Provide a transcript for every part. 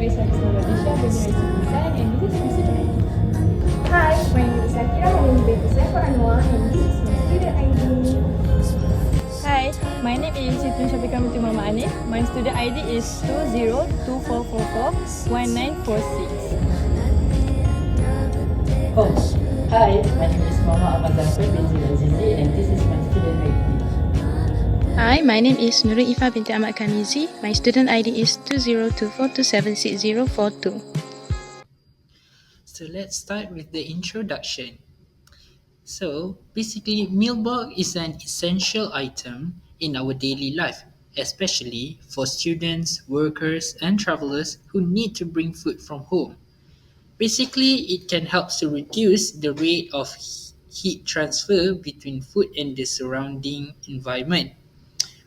BATRISYA and this is my student ID. Hi, my name is AAQILAH and I'm BATRISYA for ANUAR and this is my student ID. Hi, my name is SITI HANNANI. My student ID is 2024441946. Oh, hi, my name is Ahmad binti AZIZI and this is my student ID. Hi, my name is NURUL binti AHMAD KAMIZI. My student ID is 2024276042. So let's start with the introduction. So basically, mailbox is an essential item in our daily life, especially for students, workers, and travelers who need to bring food from home. Basically, it can help to reduce the rate of heat transfer between food and the surrounding environment,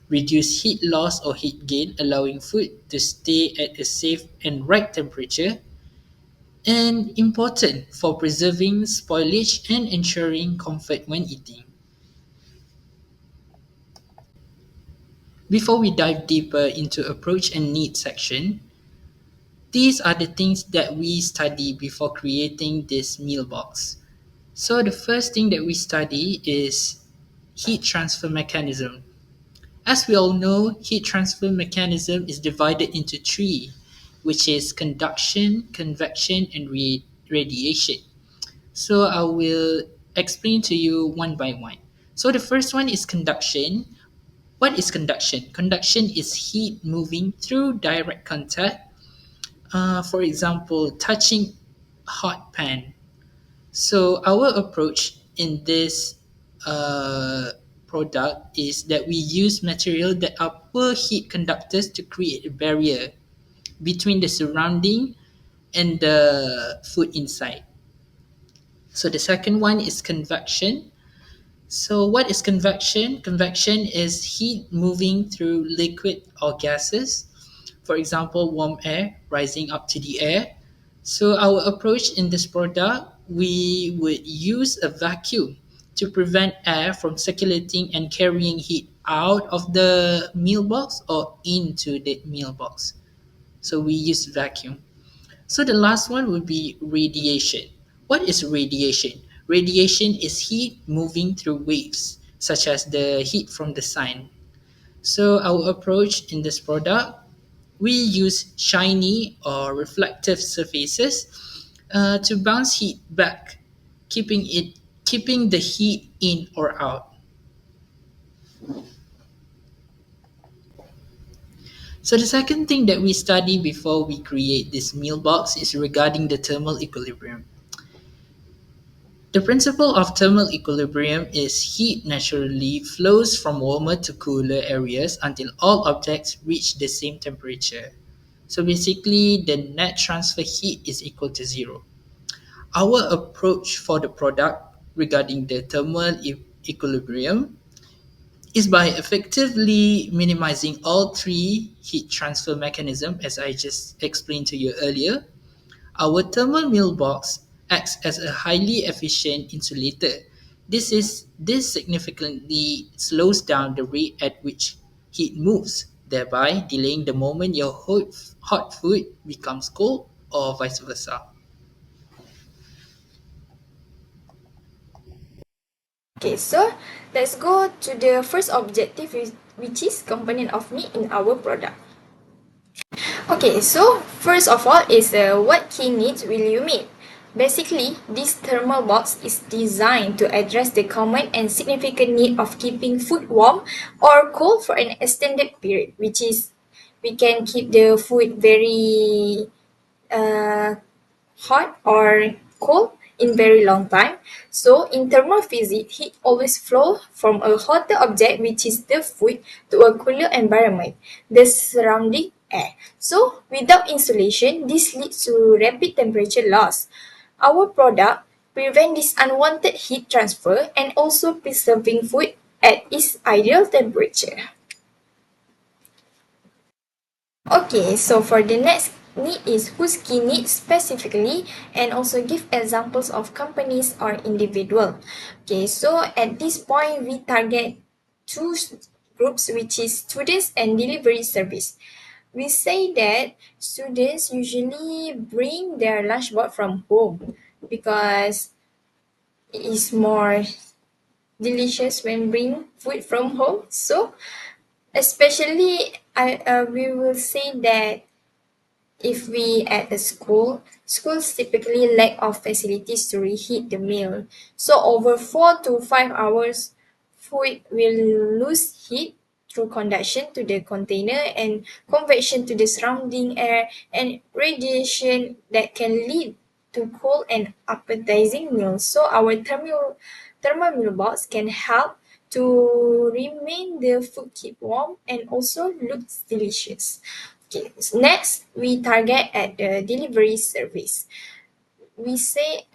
reduce heat loss or heat gain, allowing food to stay at a safe and right temperature, and important for preserving spoilage and ensuring comfort when eating. Before we dive deeper into approach and needs section, these are the things that we study before creating this meal box. So the first thing that we study is heat transfer mechanism. As we all know, heat transfer mechanism is divided into three, which is conduction, convection, and radiation. So I will explain to you one by one. So the first one is conduction. What is conduction? Conduction is heat moving through direct contact. For example, touching hot pan. So our approach in this product is that we use material that are poor heat conductors to create a barrier between the surrounding and the food inside. So the second one is convection. So what is convection? Convection is heat moving through liquid or gases. For example, warm air rising up to the air. So our approach in this product, we would use a vacuum to prevent air from circulating and carrying heat out of the meal box or into the meal box. So we use vacuum. So the last one would be radiation. What is radiation? Radiation is heat moving through waves, such as the heat from the sun. So our approach in this product, we use shiny or reflective surfaces to bounce heat back, keeping the heat in or out. So the second thing that we study before we create this meal box is regarding the thermal equilibrium. The principle of thermal equilibrium is heat naturally flows from warmer to cooler areas until all objects reach the same temperature. So basically, the net transfer heat is equal to zero. Our approach for the product regarding the thermal equilibrium is by effectively minimizing all three heat transfer mechanisms as I just explained to you earlier. Our thermal meal box acts as a highly efficient insulator. This significantly slows down the rate at which heat moves, thereby delaying the moment your hot food becomes cold or vice versa. Okay, so let's go to the first objective which is component of meat in our product. Okay, so first of all is what key needs will you meet? Basically, this thermal box is designed to address the common and significant need of keeping food warm or cold for an extended period, which is we can keep the food very hot or cold in very long time. So in thermal physics, heat always flow from a hotter object, which is the food, to a cooler environment, the surrounding air. So without insulation, this leads to rapid temperature loss. Our product prevent this unwanted heat transfer and also preserving food at its ideal temperature. Okay, so for the next need is whose key needs specifically and also give examples of companies or individual. Okay, so at this point we target two groups, which is students and delivery service. we say that students usually bring their lunchbox from home because it is more delicious when bring food from home. So especially we will say that if we at the school, schools typically lack of facilities to reheat the meal. So over 4 to 5 hours, food will lose heat through conduction to the container and convection to the surrounding air and radiation that can lead to cold and appetizing meals. So our thermal meal box can help to remain the food keep warm and also looks delicious. Okay, next we target at the delivery service. We say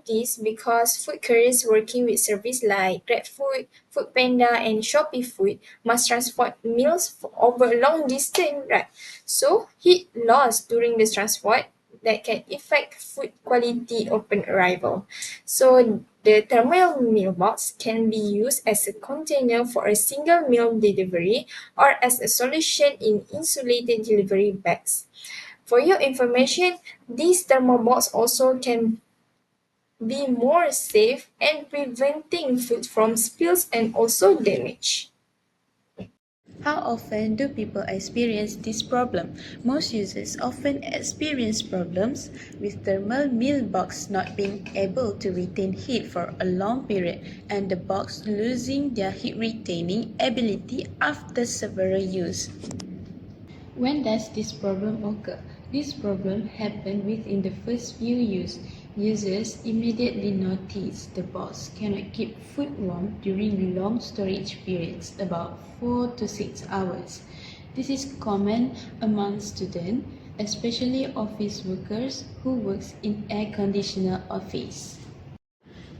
this because food couriers working with service like GrabFood, Foodpanda, and Shopee Food must transport meals over a long distance, right? So heat loss during the transport that can affect food quality upon arrival. So the thermal meal box can be used as a container for a single meal delivery or as a solution in insulated delivery bags. For your information, these thermal box also can be more safe and preventing food from spills and also damage. How often do people experience this problem? Most users often experience problems with thermal meal box not being able to retain heat for a long period and the box losing their heat retaining ability after several use. When does this problem occur? This problem happens within the first few use. Users immediately notice the box cannot keep food warm during long storage periods, about 4 to 6 hours. This is common among students, especially office workers who works in air-conditioned office.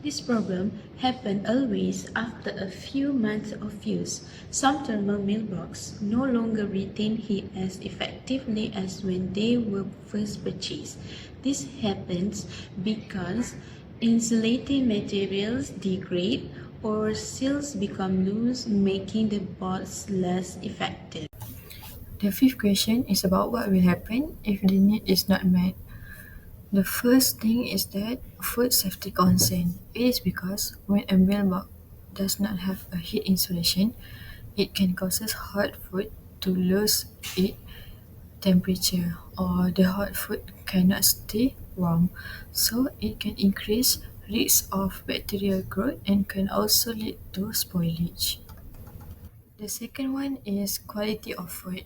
This problem happens always after a few months of use. Some thermal mailboxes no longer retain heat as effectively as when they were first purchased. This happens because insulating materials degrade or seals become loose, making the box less effective. The fifth question is about what will happen if the need is not met. The first thing is that food safety concern. It is because when a mailbox does not have a heat insulation, it can cause hot food to lose its temperature or the hot food cannot stay warm. So it can increase risk of bacterial growth and can also lead to spoilage. The second one is quality of food.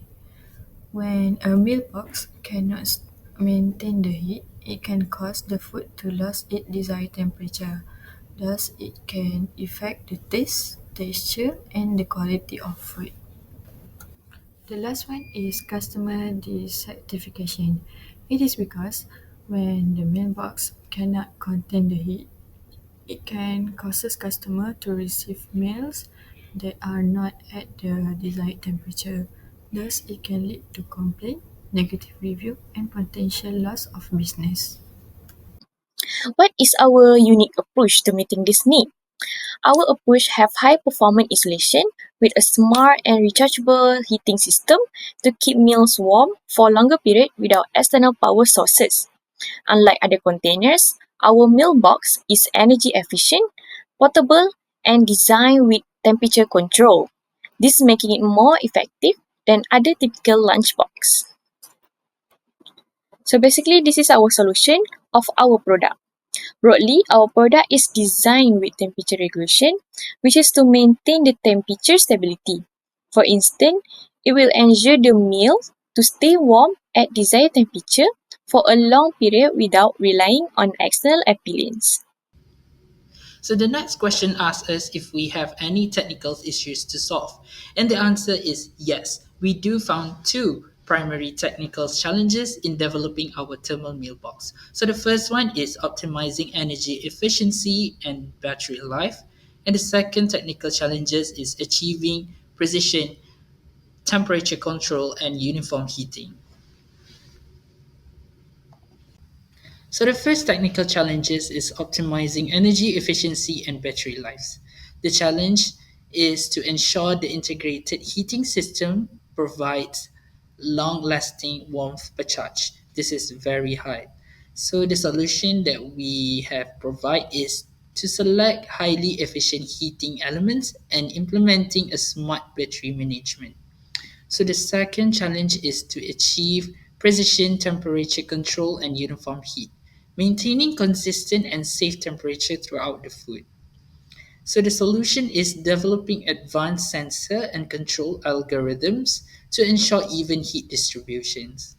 When a mailbox cannot maintain the heat, it can cause the food to lose its desired temperature. Thus, it can affect the taste, texture, and the quality of food. The last one is customer dissatisfaction. It is because when the mailbox cannot contain the heat, it can cause customer to receive mails that are not at the desired temperature. Thus, it can lead to complaint, negative review, and potential loss of business. What is our unique approach to meeting this need? Our approach have high performance insulation with a smart and rechargeable heating system to keep meals warm for longer period without external power sources. Unlike other containers, our meal box is energy efficient, portable, and designed with temperature control. This making it more effective than other typical lunchbox. So basically, this is our solution of our product. Broadly, our product is designed with temperature regulation, which is to maintain the temperature stability. For instance, it will ensure the meal to stay warm at desired temperature for a long period without relying on external appellants. So the next question asks us if we have any technical issues to solve. And the answer is yes. We do found two primary technical challenges in developing our thermal mailbox. So the first one is optimizing energy efficiency and battery life. And the second technical challenges is achieving precision, temperature control, and uniform heating. So the first technical challenges is optimizing energy efficiency and battery lives. The challenge is to ensure the integrated heating system provides long-lasting warmth per charge. This is very hard. So the solution that we have provide is to select highly efficient heating elements and implementing a smart battery management. So the second challenge is to achieve precision temperature control and uniform heat, maintaining consistent and safe temperature throughout the food. So the solution is developing advanced sensor and control algorithms to ensure even heat distributions.